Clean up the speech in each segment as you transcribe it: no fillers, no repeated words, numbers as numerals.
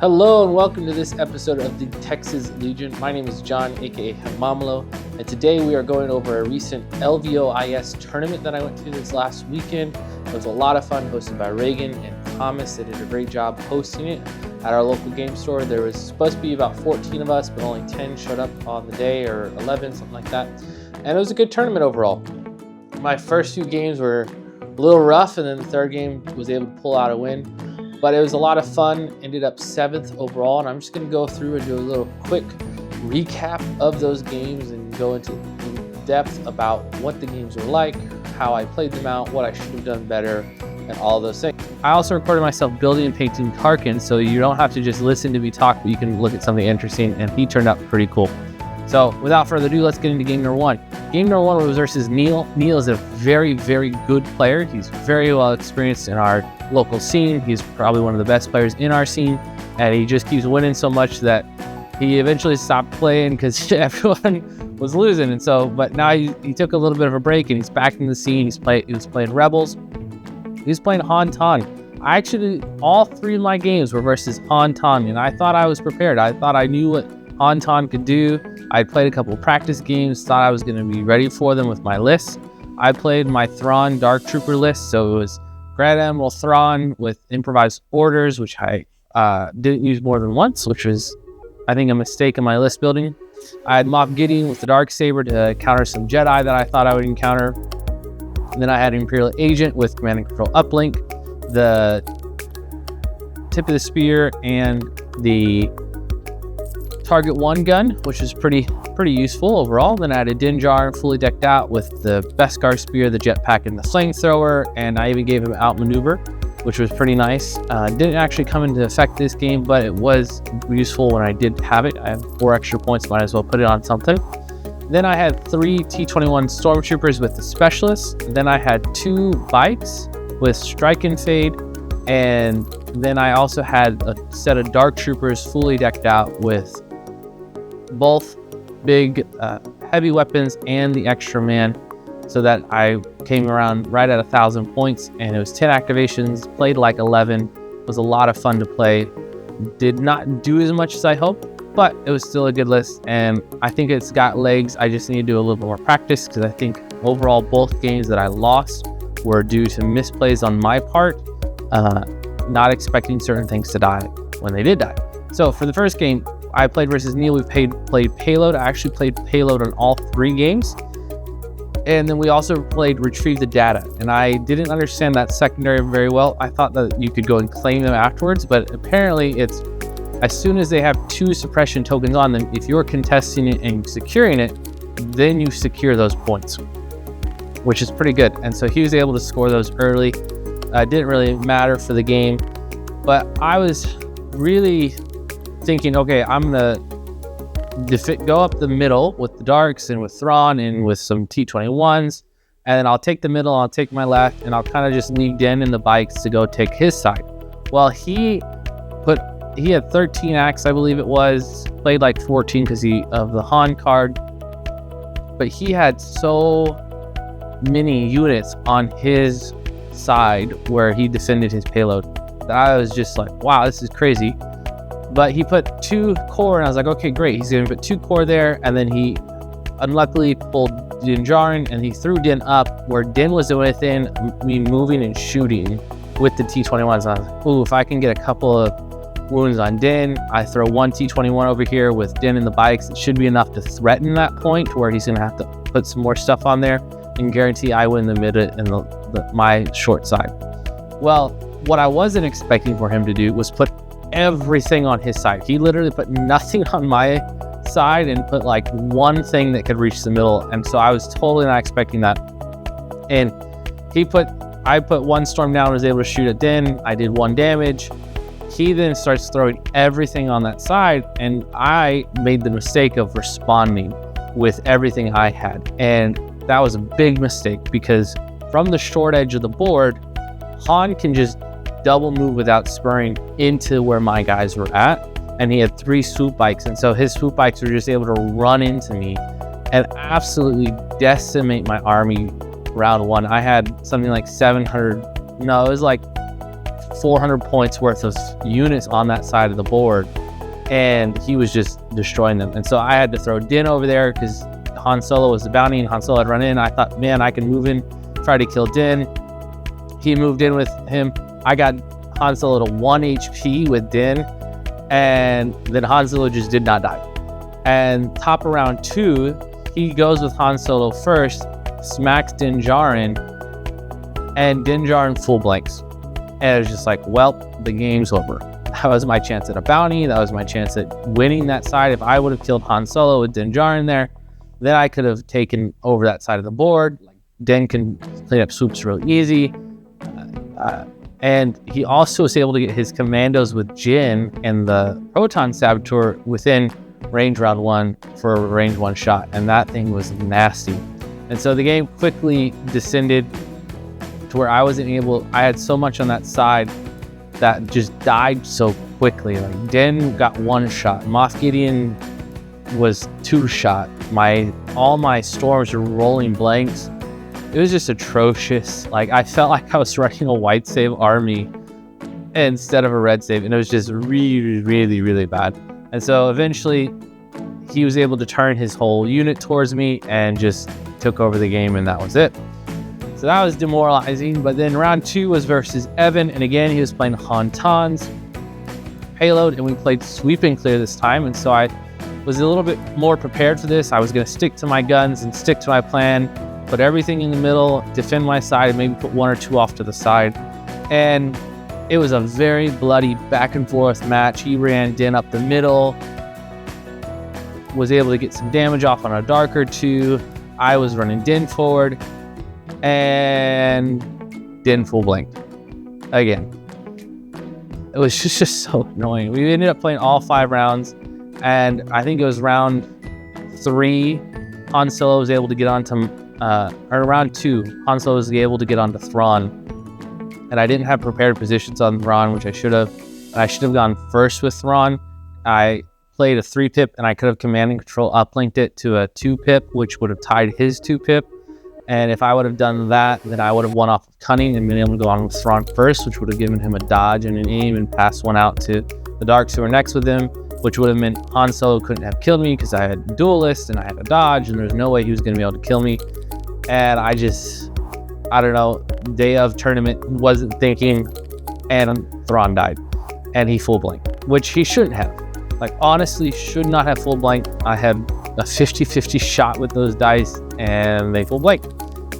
Hello and welcome to this episode of the Texas Legion. My name is John, aka Hamamalo, and today we are going over a recent LVOIS tournament that I went to this last weekend. It was a lot of fun, hosted by Reagan and Thomas. They did a great job hosting it at our local game store. There was supposed to be about 14 of us, but only 10 showed up on the day, or 11, something like that. And it was a good tournament overall. My first few games were a little rough, and then the third game was able to pull out a win. But it was a lot of fun, ended up 7th overall, and I'm just going to go through and do a little quick recap of those games and go into depth about what the games were like, how I played them out, what I should have done better, and all those things. I also recorded myself building and painting Tarkin, so you don't have to just listen to me talk, but you can look at something interesting, and he turned out pretty cool. So without further ado, let's get into game number one. Game number one was versus Neil. Neil is a very, very good player. He's very well experienced in our local scene. He's probably one of the best players in our scene, and he just keeps winning so much that he eventually stopped playing because everyone was losing. And so, but now he took a little bit of a break and he's back in the scene. He was playing Rebels. He was playing Han Tan. All three of my games were versus Han Tan, and I thought I was prepared. I thought I knew what Han Tan could do. I played a couple of practice games, thought I was going to be ready for them with my list. I played my Thrawn Dark Trooper list, so it was Grand Admiral Thrawn with improvised orders, which I didn't use more than once, which was, I think, a mistake in my list building. I had Moff Gideon with the Darksaber to counter some Jedi that I thought I would encounter. And then I had Imperial Agent with Command and Control Uplink, the Tip of the Spear, and the Target 1 gun, which is pretty useful overall. Then I had a Din Djarin fully decked out with the Beskar Spear, the Jetpack, and the Flamethrower, and I even gave him Outmaneuver, which was pretty nice. Didn't actually come into effect this game, but it was useful when I did have it. I have 4 extra points, might as well put it on something. Then I had 3 T-21 Stormtroopers with the Specialists. Then I had 2 bikes with Strike and Fade, and then I also had a set of Dark Troopers fully decked out with both big heavy weapons and the extra man, so that I came around right at 1,000 points, and it was 10 activations, played like 11. It was a lot of fun to play. Did not do as much as I hoped, but it was still a good list, and I think it's got legs. I just need to do a little bit more practice, because I think overall both games that I lost were due to misplays on my part, not expecting certain things to die when they did die. So for the first game, I played versus Neil. We played Payload. I actually played Payload on all 3 games. And then we also played Retrieve the Data. And I didn't understand that secondary very well. I thought that you could go and claim them afterwards, but apparently it's as soon as they have 2 suppression tokens on them, if you're contesting it and securing it, then you secure those points, which is pretty good. And so he was able to score those early. Didn't really matter for the game, but I was really thinking, okay, I'm gonna go up the middle with the Darks and with Thrawn and with some T-21s, and then I'll take the middle, I'll take my left, and I'll kind of just leave Den in the bikes to go take his side. Well, he had 13 acts, I believe it was, played like 14 because of the Han card, but he had so many units on his side where he defended his payload that I was just like, wow, this is crazy. But he put 2 core, and I was like, okay, great. He's going to put 2 core there, and then he unluckily pulled Din Djarin, and he threw Din up where Din was within me moving and shooting with the T-21s. And I was like, ooh, if I can get a couple of wounds on Din, I throw 1 T-21 over here with Din in the bikes. It should be enough to threaten that point where he's going to have to put some more stuff on there and guarantee I win the mid and my short side. Well, what I wasn't expecting for him to do was put everything on his side. He literally put nothing on my side and put like 1 thing that could reach the middle, and so I was totally not expecting that. And I put 1 storm down, was able to shoot at Din. I did 1 damage. He then starts throwing everything on that side, and I made the mistake of responding with everything I had, and that was a big mistake because from the short edge of the board, Han can just double move without spurring into where my guys were at, and he had 3 swoop bikes, and so his swoop bikes were just able to run into me and absolutely decimate my army round 1. I had something like 700, no, it was like 400 points worth of units on that side of the board, and he was just destroying them. And so I had to throw Din over there because Han Solo was the bounty and Han Solo had run in. I thought, man, I can move in, try to kill Din. He moved in with him. I got Han Solo to 1 HP with Din, and then Han Solo just did not die. And top of round 2, he goes with Han Solo first, smacks Din Djarin, and Din Djarin full blanks. And it was just like, well, the game's over. That was my chance at a bounty. That was my chance at winning that side. If I would have killed Han Solo with Din Djarin there, then I could have taken over that side of the board. Like, Din can clean up swoops real easy. And he also was able to get his commandos with Jin and the Proton Saboteur within range round 1 for a range 1 shot. And that thing was nasty. And so the game quickly descended to where I wasn't able, I had so much on that side that just died so quickly. Like, Din got 1 shot. Moff Gideon was 2 shot. All my storms were rolling blanks. It was just atrocious. Like, I felt like I was running a white save army instead of a red save, and it was just really, really, really bad. And so eventually he was able to turn his whole unit towards me and just took over the game, and that was it. So that was demoralizing. But then round 2 was versus Evan, and again he was playing Han Tan's payload, and we played sweep and clear this time. And so I was a little bit more prepared for this. I was going to stick to my guns and stick to my plan, put everything in the middle, defend my side, and maybe put 1 or 2 off to the side. And it was a very bloody back and forth match. He ran Din up the middle, was able to get some damage off on a dark or 2. I was running Din forward, and Din full blanked again. It was just so annoying. We ended up playing all 5 rounds, and I think it was round 3, Han Solo was able to get onto, or round 2, Han Solo was able to get onto Thrawn, and I didn't have prepared positions on Thrawn, which I should have. I should have gone first with Thrawn. I played a 3-pip, and I could have command and control uplinked it to a 2-pip, which would have tied his 2-pip. And if I would have done that, then I would have won off of cunning and been able to go on with Thrawn first, which would have given him a dodge and an aim and pass 1 out to the Darks who were next with him, which would have meant Han Solo couldn't have killed me because I had duelist and I had a dodge, and there's no way he was going to be able to kill me. And I don't know, day of tournament, wasn't thinking, and Thrawn died. And he full blanked, which he shouldn't have. Like, honestly, should not have full blanked. I had a 50-50 shot with those dice, and they full blanked.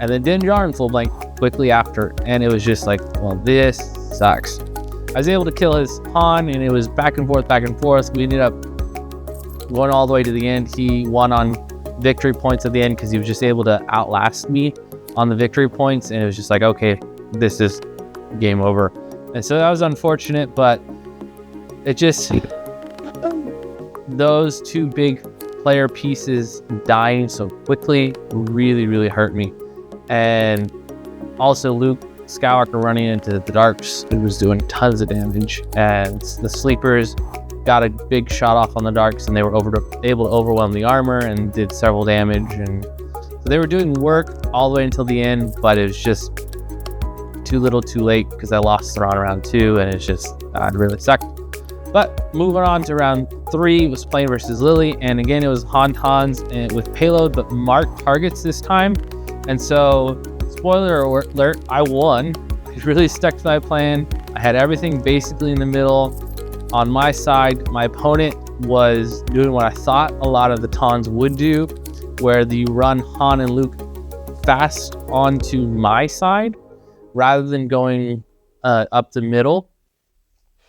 And then Din Djarin full blanked quickly after, and it was just like, well, this sucks. I was able to kill his Han, and it was back and forth, back and forth. We ended up going all the way to the end. He won on victory points at the end because he was just able to outlast me on the victory points, and it was just like, okay, this is game over. And so that was unfortunate, but it just, those 2 big player pieces dying so quickly really, really hurt me. And also Luke Skywalker running into the Darks, who was doing tons of damage, and the sleepers got a big shot off on the Darks, and they were able to overwhelm the armor and did several damage. And so they were doing work all the way until the end, but it was just too little too late because I lost Thrawn round 2, and it's just, it really sucked. But moving on to round 3, was playing versus Lily, and again it was Han Tan's with payload, but marked targets this time. And so, spoiler alert, I won. I really stuck to my plan. I had everything basically in the middle. On my side, my opponent was doing what I thought a lot of the Tans would do, where you run Han and Luke fast onto my side rather than going up the middle,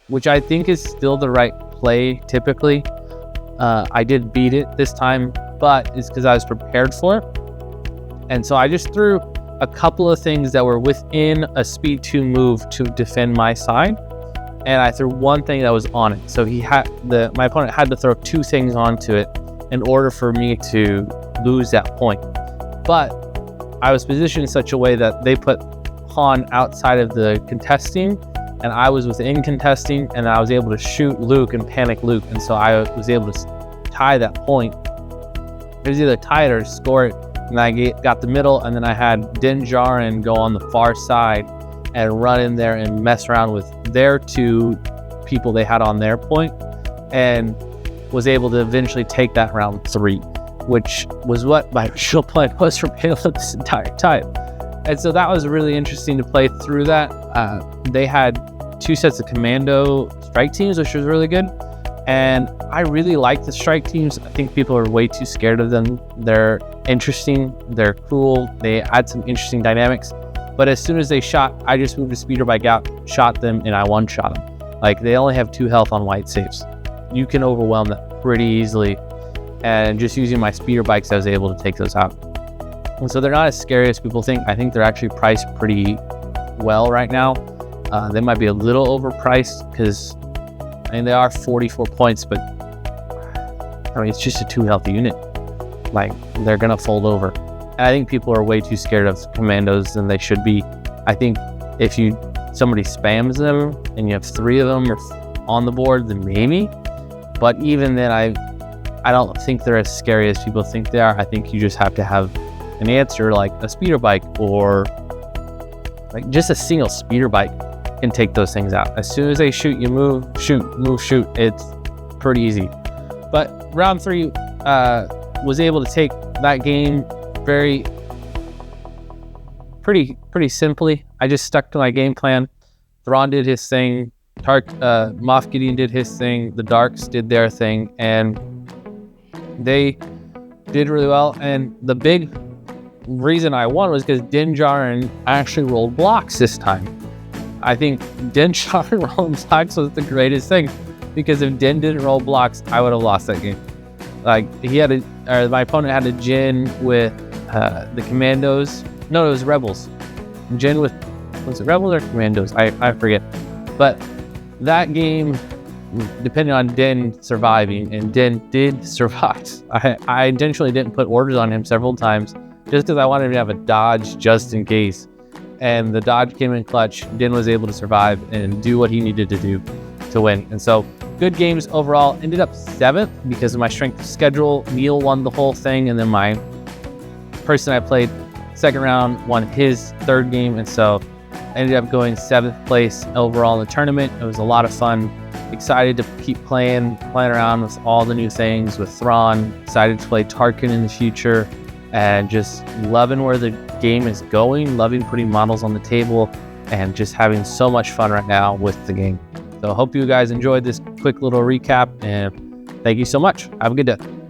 which I think is still the right play typically. I did beat it this time, but it's because I was prepared for it. And so I just threw a couple of things that were within a speed 2 move to defend my side, and I threw 1 thing that was on it. So my opponent had to throw 2 things onto it in order for me to lose that point. But I was positioned in such a way that they put Han outside of the contesting, and I was within contesting, and I was able to shoot Luke and panic Luke, and so I was able to tie that point. It was either tie it or score it, and I got the middle, and then I had Din Djarin go on the far side and run in there and mess around with their 2 people they had on their point, and was able to eventually take that round 3, which was what my original plan was for Payload this entire time. And so that was really interesting to play through that. They had 2 sets of commando strike teams, which was really good. And I really like the strike teams. I think people are way too scared of them. They're interesting, they're cool, they add some interesting dynamics. But as soon as they shot, I just moved a speeder bike out, shot them, and I one-shot them. Like, they only have 2 health on white saves. You can overwhelm that pretty easily. And just using my speeder bikes, I was able to take those out. And so they're not as scary as people think. I think they're actually priced pretty well right now. They might be a little overpriced because, I mean, they are 44 points, but I mean, it's just a 2 health unit. Like, they're gonna fold over. And I think people are way too scared of commandos than they should be. I think if somebody spams them and you have 3 of them on the board, then maybe. But even then, I don't think they're as scary as people think they are. I think you just have to have an answer like a speeder bike, or like just a single speeder bike can take those things out. As soon as they shoot, you move, shoot, move, shoot. It's pretty easy. But round 3 was able to take that game pretty simply. I just stuck to my game plan. Thrawn did his thing. Moff Gideon did his thing. The Darks did their thing, and they did really well. And the big reason I won was because Din Djarin actually rolled blocks this time. I think Din Djarin rolling blocks was the greatest thing, because if Din didn't roll blocks, I would have lost that game. Like, my opponent had a Jin with the Commandos. No, it was Rebels. Jin with, was it Rebels or Commandos? I forget. But that game, depending on Din surviving, and Din did survive. I intentionally didn't put orders on him several times, just because I wanted him to have a dodge just in case. And the dodge came in clutch. Din was able to survive and do what he needed to do to win. And so, good games overall. Ended up 7th because of my strength of schedule. Neil won the whole thing, and then my person I played second round won his 3rd game. And so I ended up going 7th place overall in the tournament. It was a lot of fun. Excited to keep playing around with all the new things with Thrawn. Excited to play Tarkin in the future, and just loving where the game is going, loving putting models on the table, and just having so much fun right now with the game. So I hope you guys enjoyed this quick little recap, and thank you so much. Have a good day.